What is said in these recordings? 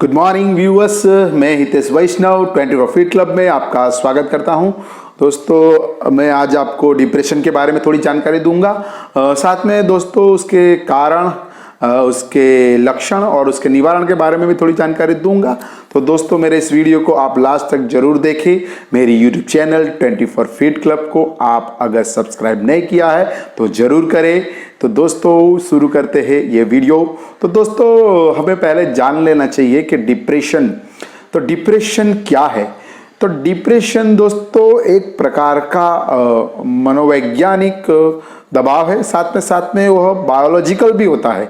Good morning viewers, मैं हितेश वैष्णव 24 feet club में आपका स्वागत करता हूं। दोस्तों, मैं आज आपको डिप्रेशन के बारे में थोड़ी जानकारी दूंगा, साथ में दोस्तों उसके कारण, उसके लक्षण और उसके निवारण के बारे में भी थोड़ी जानकारी दूंगा। तो दोस्तों, मेरे इस वीडियो को आप लास्ट तक जरूर देखें। मेरी यूट्यूब चैनल 24 फीट क्लब को आप अगर सब्सक्राइब नहीं किया है तो जरूर करें। तो दोस्तों, शुरू करते हैं ये वीडियो। तो दोस्तों, हमें पहले जान लेना चाहिए कि डिप्रेशन क्या है। तो डिप्रेशन दोस्तों एक प्रकार का मनोवैज्ञानिक दबाव है, साथ में वह बायोलॉजिकल भी होता है।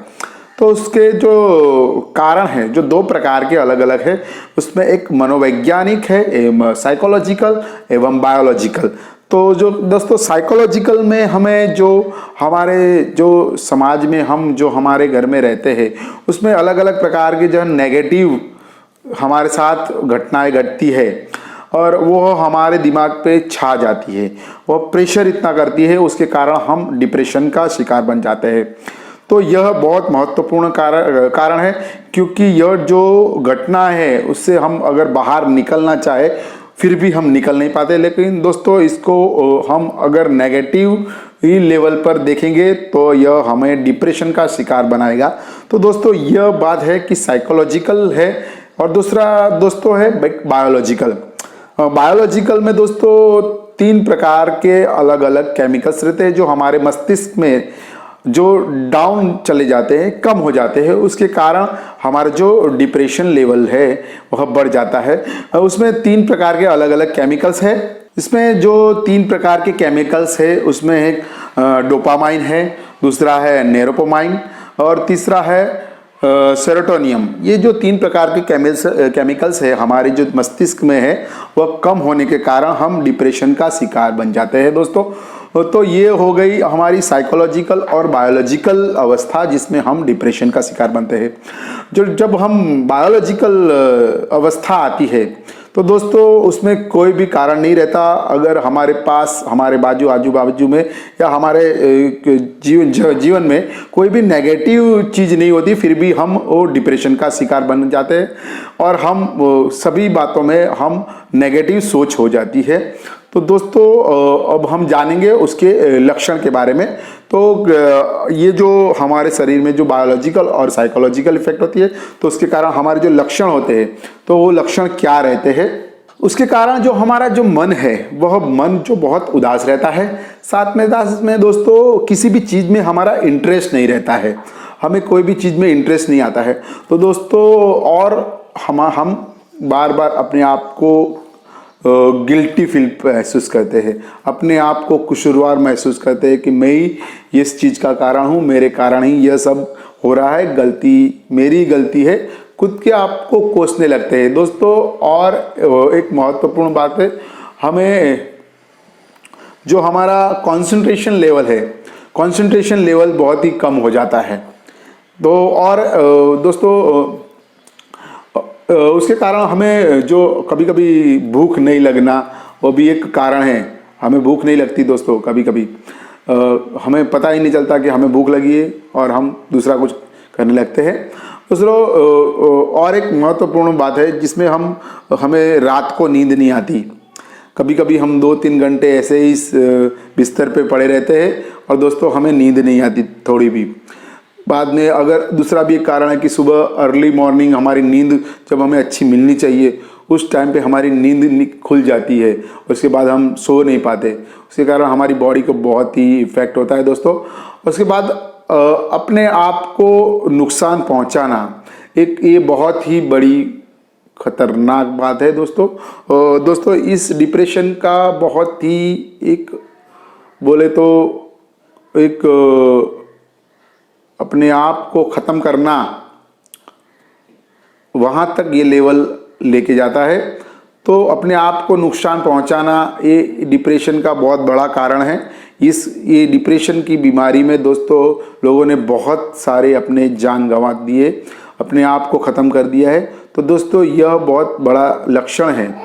तो उसके जो कारण हैं, जो दो प्रकार के अलग अलग है, उसमें एक मनोवैज्ञानिक है एवं साइकोलॉजिकल एवं बायोलॉजिकल। तो जो दोस्तों साइकोलॉजिकल में हमें जो समाज में हम जो हमारे घर में रहते हैं, उसमें अलग अलग प्रकार के जो नेगेटिव हमारे साथ घटनाएं घटती है और वो हमारे दिमाग पे छा जाती है, वो प्रेशर इतना करती है, उसके कारण हम डिप्रेशन का शिकार बन जाते हैं। तो यह बहुत महत्वपूर्ण कारण है, क्योंकि यह जो घटना है उससे हम अगर बाहर निकलना चाहे फिर भी हम निकल नहीं पाते। लेकिन दोस्तों, इसको हम अगर नेगेटिव ही लेवल पर देखेंगे तो यह हमें डिप्रेशन का शिकार बनाएगा। तो दोस्तों, यह बात है कि साइकोलॉजिकल है और दूसरा दोस्तों है बायोलॉजिकल। बायोलॉजिकल में दोस्तों तीन प्रकार के अलग अलग केमिकल्स रहते हैं जो हमारे मस्तिष्क में जो डाउन चले जाते हैं, कम हो जाते हैं, उसके कारण हमारा जो डिप्रेशन लेवल है वह बढ़ जाता है। उसमें तीन प्रकार के अलग अलग केमिकल्स है। इसमें जो तीन प्रकार के केमिकल्स है उसमें एक डोपामाइन है, दूसरा है नेरोपोमाइन और तीसरा है सेरोटोनियम। ये जो तीन प्रकार के केमिकल्स है हमारे जो मस्तिष्क में है, वह कम होने के कारण हम डिप्रेशन का शिकार बन जाते हैं दोस्तों। तो ये हो गई हमारी साइकोलॉजिकल और बायोलॉजिकल अवस्था जिसमें हम डिप्रेशन का शिकार बनते हैं। जब हम बायोलॉजिकल अवस्था आती है तो दोस्तों उसमें कोई भी कारण नहीं रहता। अगर हमारे पास, हमारे आजू बाजू में या हमारे जीवन में कोई भी नेगेटिव चीज़ नहीं होती, फिर भी हम वो डिप्रेशन का शिकार बन जाते हैं और हम सभी बातों में हम नेगेटिव सोच हो जाती है। तो दोस्तों, अब हम जानेंगे उसके लक्षण के बारे में। तो ये जो हमारे शरीर में जो बायोलॉजिकल और साइकोलॉजिकल इफेक्ट होती है, तो उसके कारण हमारे जो लक्षण होते हैं, तो वो लक्षण क्या रहते हैं। उसके कारण जो हमारा जो मन है, वह मन जो बहुत उदास रहता है, साथ में दोस्तों किसी भी चीज़ में हमारा इंटरेस्ट नहीं रहता है, हमें कोई भी चीज़ में इंटरेस्ट नहीं आता है। तो दोस्तों, और हम बार बार अपने आप को गिल्टी फील महसूस करते हैं, अपने आप को कसूरवार महसूस करते हैं कि मैं ही इस चीज़ का कारण हूँ, मेरे कारण ही यह सब हो रहा है, गलती मेरी गलती है, खुद के आप को कोसने लगते हैं दोस्तों। और एक महत्वपूर्ण बात है, हमें जो हमारा कंसंट्रेशन लेवल बहुत ही कम हो जाता है। तो और दोस्तों उसके कारण हमें जो कभी कभी भूख नहीं लगना, वो भी एक कारण है। हमें भूख नहीं लगती दोस्तों, कभी कभी हमें पता ही नहीं चलता कि हमें भूख लगी है और हम दूसरा कुछ करने लगते हैं। दूसरा और एक महत्वपूर्ण बात है जिसमें हमें रात को नींद नहीं आती। कभी कभी हम 2-3 घंटे ऐसे ही बिस्तर पे पड़े रहते हैं और दोस्तों हमें नींद नहीं आती थोड़ी भी। बाद में अगर दूसरा भी एक कारण है कि सुबह अर्ली मॉर्निंग हमारी नींद जब हमें अच्छी मिलनी चाहिए, उस टाइम पे हमारी नींद खुल जाती है, उसके बाद हम सो नहीं पाते, उसके कारण हमारी बॉडी को बहुत ही इफेक्ट होता है दोस्तों। उसके बाद अपने आप को नुकसान पहुंचाना, ये बहुत ही बड़ी खतरनाक बात है दोस्तों। दोस्तों, इस डिप्रेशन का बहुत ही एक बोले तो एक अपने आप को ख़त्म करना, वहाँ तक ये लेवल लेके जाता है। तो अपने आप को नुकसान पहुँचाना ये डिप्रेशन का बहुत बड़ा कारण है। ये डिप्रेशन की बीमारी में दोस्तों लोगों ने बहुत सारे अपने जान गंवा दिए, अपने आप को ख़त्म कर दिया है। तो दोस्तों, यह बहुत बड़ा लक्षण है,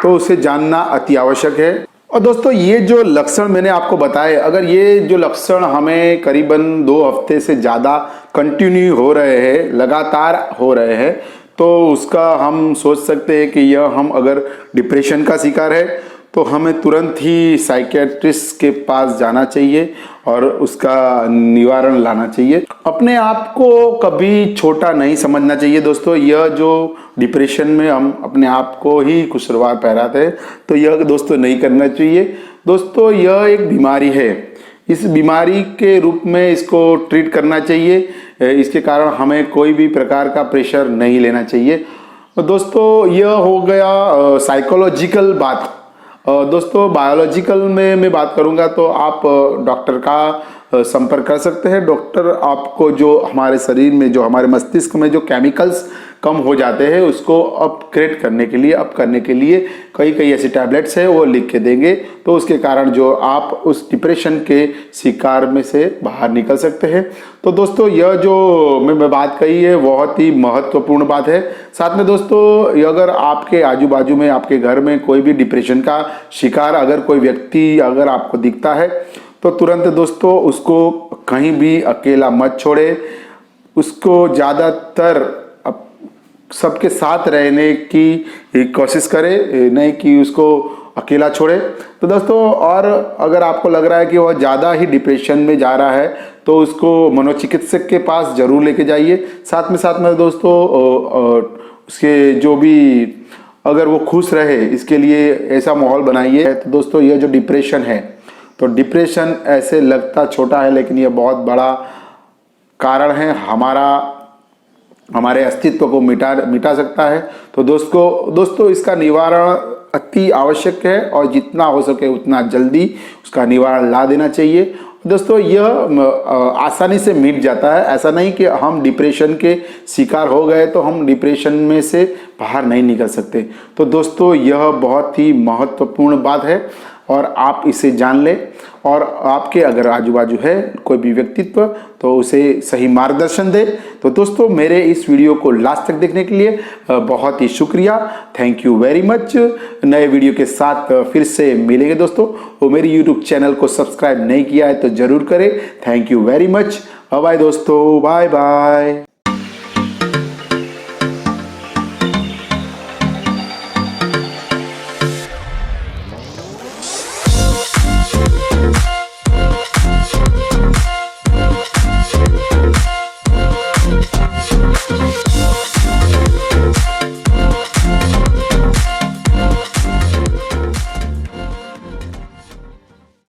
तो उसे जानना अति आवश्यक है। और दोस्तों, ये जो लक्षण मैंने आपको बताए, अगर ये जो लक्षण हमें करीबन 2 हफ्ते से ज़्यादा कंटिन्यू हो रहे हैं, लगातार हो रहे हैं, तो उसका हम सोच सकते हैं कि यह हम अगर डिप्रेशन का शिकार है तो हमें तुरंत ही साइकियाट्रिस्ट के पास जाना चाहिए और उसका निवारण लाना चाहिए। अपने आप को कभी छोटा नहीं समझना चाहिए दोस्तों। यह जो डिप्रेशन में हम अपने आप को ही कुशवार पहराते हैं तो यह दोस्तों नहीं करना चाहिए। दोस्तों यह एक बीमारी है, इस बीमारी के रूप में इसको ट्रीट करना चाहिए। इसके कारण हमें कोई भी प्रकार का प्रेशर नहीं लेना चाहिए। दोस्तों यह हो गया साइकोलॉजिकल बात। दोस्तों बायोलॉजिकल में मैं बात करूंगा तो आप डॉक्टर का संपर्क कर सकते हैं। डॉक्टर आपको जो हमारे शरीर में, जो हमारे मस्तिष्क में जो केमिकल्स कम हो जाते हैं उसको अपग्रेड करने के लिए, अप करने के लिए कई ऐसी टैबलेट्स है वो लिख के देंगे। तो उसके कारण जो आप उस डिप्रेशन के शिकार में से बाहर निकल सकते हैं। तो दोस्तों यह जो मैं बात कही है बहुत ही महत्वपूर्ण बात है। साथ में दोस्तों अगर आपके आजू बाजू में, आपके घर में कोई भी डिप्रेशन का शिकार अगर कोई व्यक्ति अगर आपको दिखता है तो तुरंत दोस्तों उसको कहीं भी अकेला मत छोड़े। उसको ज़्यादातर सबके साथ रहने की कोशिश करें, नहीं कि उसको अकेला छोड़े। तो दोस्तों और अगर आपको लग रहा है कि वह ज़्यादा ही डिप्रेशन में जा रहा है तो उसको मनोचिकित्सक के पास जरूर लेके जाइए। साथ में दोस्तों उसके जो भी अगर वो खुश रहे इसके लिए ऐसा माहौल बनाइए। तो दोस्तों ये जो डिप्रेशन है, तो डिप्रेशन ऐसे लगता छोटा है लेकिन यह बहुत बड़ा कारण है, हमारे अस्तित्व को मिटा सकता है। तो दोस्तों इसका निवारण अति आवश्यक है और जितना हो सके उतना जल्दी उसका निवारण ला देना चाहिए। दोस्तों यह आसानी से मिट जाता है। ऐसा नहीं कि हम डिप्रेशन के शिकार हो गए तो हम डिप्रेशन में से बाहर नहीं निकल सकते। तो दोस्तों यह बहुत ही महत्वपूर्ण बात है और आप इसे जान लें। और आपके अगर आजू बाजू है कोई भी व्यक्तित्व तो उसे सही मार्गदर्शन दे। तो दोस्तों मेरे इस वीडियो को लास्ट तक देखने के लिए बहुत ही शुक्रिया, थैंक यू वेरी मच। नए वीडियो के साथ फिर से मिलेंगे दोस्तों। वो मेरी यूट्यूब चैनल को सब्सक्राइब नहीं किया है तो जरूर करें। Thank you very much. Bye दोस्तों, बाय बाय।